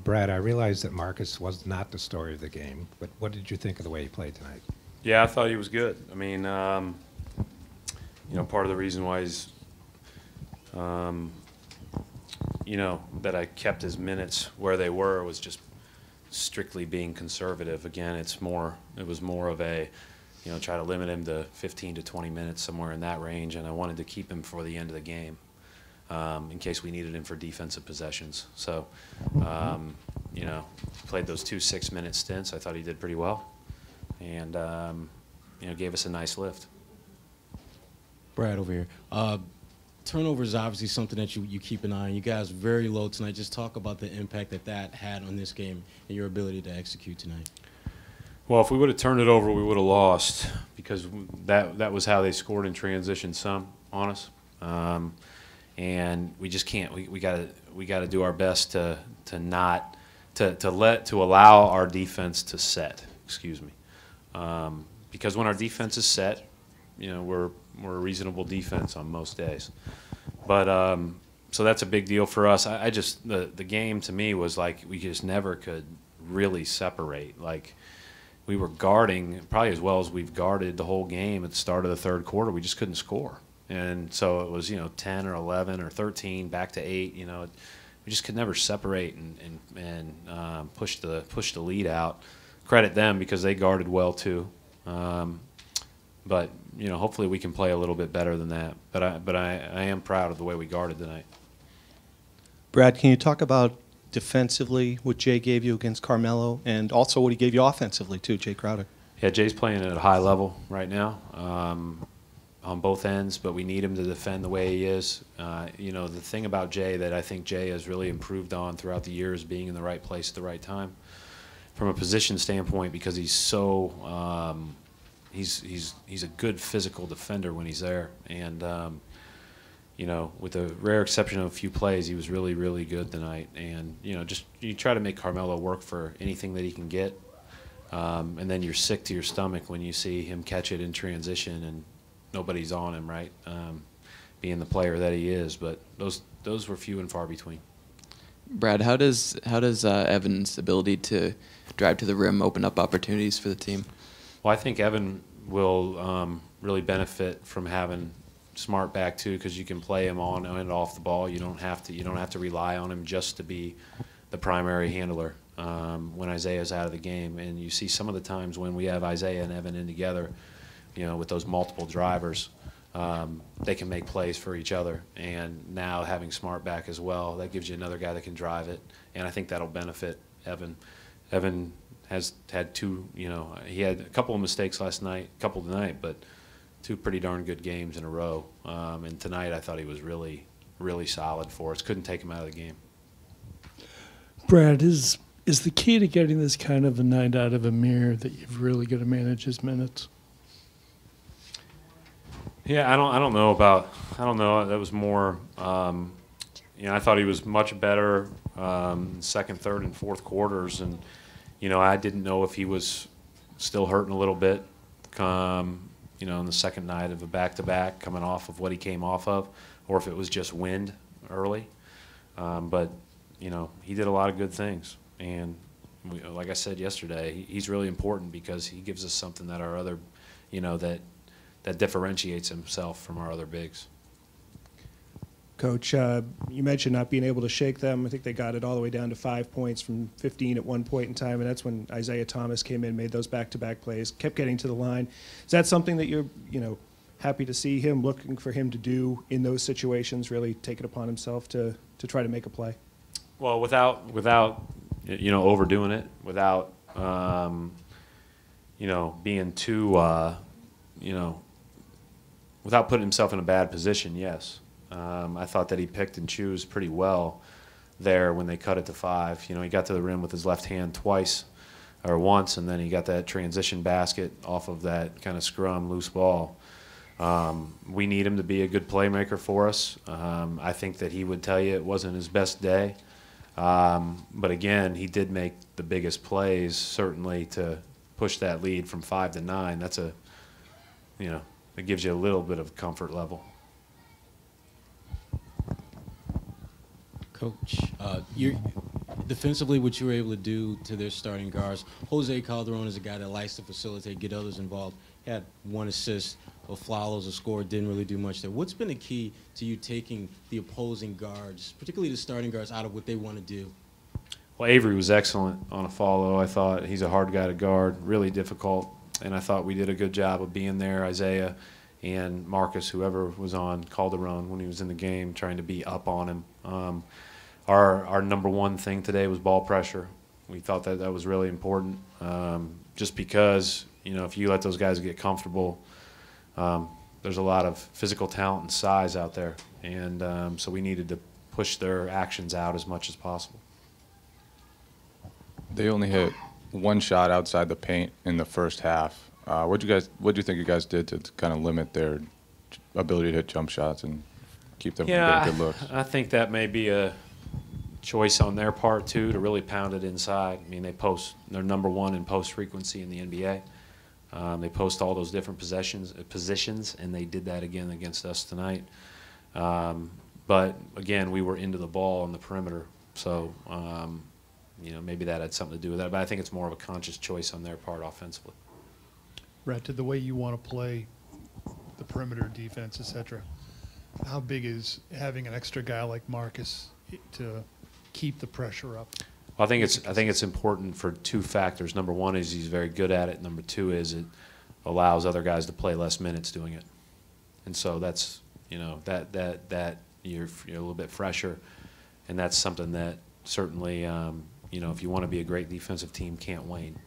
Brad, I realize that Marcus was not the story of the game, but what did you think of the way he played tonight? Yeah, I thought he was good. I mean, part of the reason why he's, that I kept his minutes where they were was just strictly being conservative. Again, it was more of a, try to limit him to 15 to 20 minutes, somewhere in that range, and I wanted to keep him for the end of the game in case we needed him for defensive possessions. So, he played those 2 6-minute stints. I thought he did pretty well, and, gave us a nice lift. Brad over here. Turnovers is obviously something that you keep an eye on. You guys are very low tonight. Just talk about the impact that had on this game and your ability to execute tonight. Well, if we would have turned it over, we would have lost, because that was how they scored in transition some on us, and we just can't. We got to do our best to allow our defense to set. Excuse me, because when our defense is set, we're a reasonable defense on most days. But so that's a big deal for us. I just the game to me was like we just never could really separate. Like, we were guarding probably as well as we've guarded the whole game at the start of the third quarter. We just couldn't score. And so it was, 10 or 11 or 13, back to 8. We just could never separate and push the lead out. Credit them because they guarded well too. But hopefully we can play a little bit better than that. But I am proud of the way we guarded tonight. Brad, can you talk about defensively what Jay gave you against Carmelo, and also what he gave you offensively too, Jay Crowder? Yeah, Jay's playing at a high level right now on both ends, but we need him to defend the way he is. The thing about Jay that I think Jay has really improved on throughout the years, being in the right place at the right time from a position standpoint, because he's so he's a good physical defender when he's there, and with the rare exception of a few plays, he was really, really good tonight. And, you try to make Carmelo work for anything that he can get. And then you're sick to your stomach when you see him catch it in transition and nobody's on him, right? Being the player that he is. But those were few and far between. Brad, how does Evan's ability to drive to the rim open up opportunities for the team? Well, I think Evan will really benefit from having Smart back too, because you can play him on and off the ball. You don't have to rely on him just to be the primary handler when Isaiah's out of the game. And you see some of the times when we have Isaiah and Evan in together, with those multiple drivers, they can make plays for each other. And now having Smart back as well, that gives you another guy that can drive it. And I think that'll benefit Evan. Evan has had he had a couple of mistakes last night, a couple tonight, but 2 pretty darn good games in a row. And tonight I thought he was really, really solid for us. Couldn't take him out of the game. Brad, is the key to getting this kind of a night out of Amir that you've really got to manage his minutes? Yeah, I don't know. That was more, I thought he was much better second, third, and fourth quarters. And, I didn't know if he was still hurting a little bit. In the second night of a back-to-back, coming off of what he came off of, or if it was just wind early. But, he did a lot of good things. And like I said yesterday, he's really important because he gives us something that our other, that differentiates himself from our other bigs. Coach, you mentioned not being able to shake them. I think they got it all the way down to 5 points from 15 at one point in time, and that's when Isaiah Thomas came in, made those back-to-back plays, kept getting to the line. Is that something that you're, happy to see him, looking for him to do in those situations, really take it upon himself to try to make a play? Well, without overdoing it, without being too without putting himself in a bad position, yes. I thought that he picked and chose pretty well there when they cut it to 5. He got to the rim with his left hand once, and then he got that transition basket off of that kind of scrum, loose ball. We need him to be a good playmaker for us. I think that he would tell you it wasn't his best day. But again, he did make the biggest plays, certainly, to push that lead from 5 to 9. That's it gives you a little bit of comfort level. Coach, Defensively, what you were able to do to their starting guards. Jose Calderon is a guy that likes to facilitate, get others involved. He had 1 assist, a fouls, a score, didn't really do much there. What's been the key to you taking the opposing guards, particularly the starting guards, out of what they want to do? Well, Avery was excellent on a follow. I thought he's a hard guy to guard, really difficult, and I thought we did a good job of being there. Isaiah and Marcus, whoever was on Calderon when he was in the game, trying to be up on him. Our number one thing today was ball pressure. We thought that that was really important, just because, you know, if you let those guys get comfortable, there's a lot of physical talent and size out there, and so we needed to push their actions out as much as possible. They only hit 1 shot outside the paint in the first half. What do you think you guys did to kind of limit their ability to hit jump shots and keep them from getting good looks? I think that may be a choice on their part too, to really pound it inside. I mean, they're number 1 in post frequency in the NBA. They post all those different positions, and they did that again against us tonight. But again, we were into the ball on the perimeter, so you know, maybe that had something to do with that. But I think it's more of a conscious choice on their part offensively. Brad, to the way you want to play the perimeter defense, etc., how big is having an extra guy like Marcus to keep the pressure up? Well, I think it's important for 2 factors. Number 1 is he's very good at it. Number 2 is it allows other guys to play less minutes doing it, and so that's, you know, that you're a little bit fresher, and that's something that certainly, you know, if you want to be a great defensive team, can't wane.